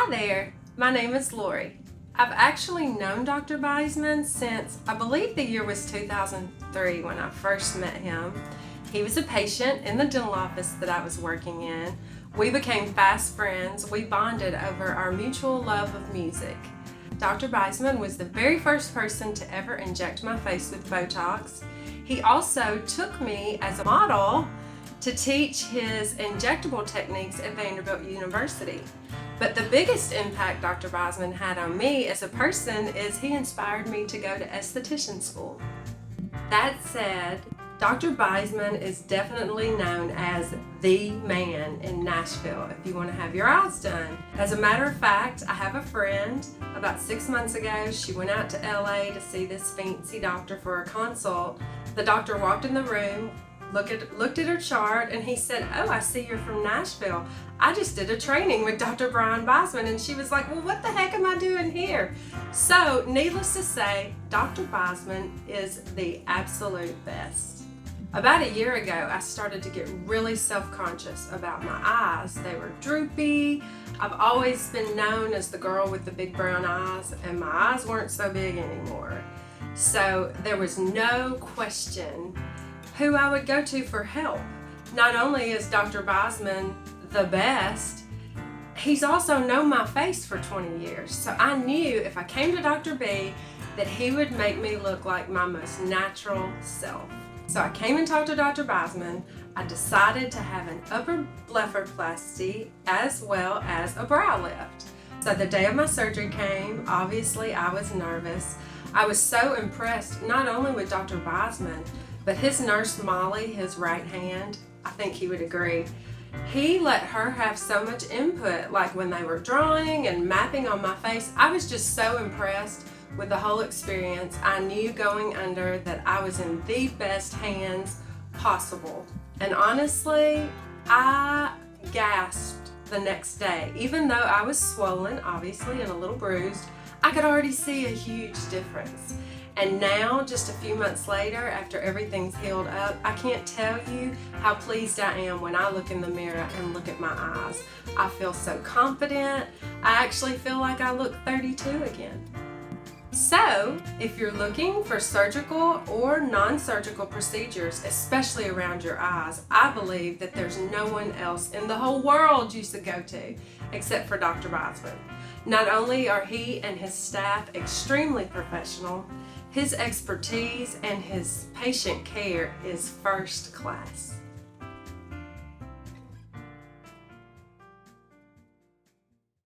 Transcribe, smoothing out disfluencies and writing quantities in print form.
Hi there, my name is Lori. I've actually known Dr. Biesman since I believe the year was 2003 when I first met him. He was a patient in the dental office that I was working in. We became fast friends. We bonded over our mutual love of music. Dr. Biesman was the very first person to ever inject my face with Botox. He also took me as a model to teach his injectable techniques at Vanderbilt University. But the biggest impact Dr. Biesman had on me as a person is he inspired me to go to esthetician school. That said, Dr. Biesman is definitely known as the man in Nashville if you want to have your eyes done. As a matter of fact, I have a friend, about 6 months ago, she went out to LA to see this fancy doctor for a consult. The doctor walked in the room, looked at her chart, and he said, "Oh, I see you're from Nashville. I just did a training with Dr. Brian Biesman." And she was like, "Well, what the heck am I doing here?" So, needless to say, Dr. Biesman is the absolute best. About a year ago, I started to get really self-conscious about my eyes. They were droopy. I've always been known as the girl with the big brown eyes, and my eyes weren't so big anymore. So there was no question who I would go to for help. Not only is Dr. Biesman the best, he's also known my face for 20 years. So I knew if I came to Dr. B that he would make me look like my most natural self. So I came and talked to Dr. Biesman. I decided to have an upper blepharoplasty as well as a brow lift. So the day of my surgery came, obviously I was nervous. I was so impressed not only with Dr. Biesman, but his nurse Molly, his right hand, I think he would agree. He let her have so much input, like when they were drawing and mapping on my face. I was just so impressed with the whole experience. I knew going under that I was in the best hands possible. And honestly, I gasped the next day. Even though I was swollen, obviously, and a little bruised, I could already see a huge difference. And now, just a few months later, after everything's healed up, I can't tell you how pleased I am when I look in the mirror and look at my eyes. I feel so confident. I actually feel like I look 32 again. So, if you're looking for surgical or non-surgical procedures, especially around your eyes, I believe that there's no one else in the whole world you should go to except for Dr. Biesman. Not only are he and his staff extremely professional, his expertise and his patient care is first class.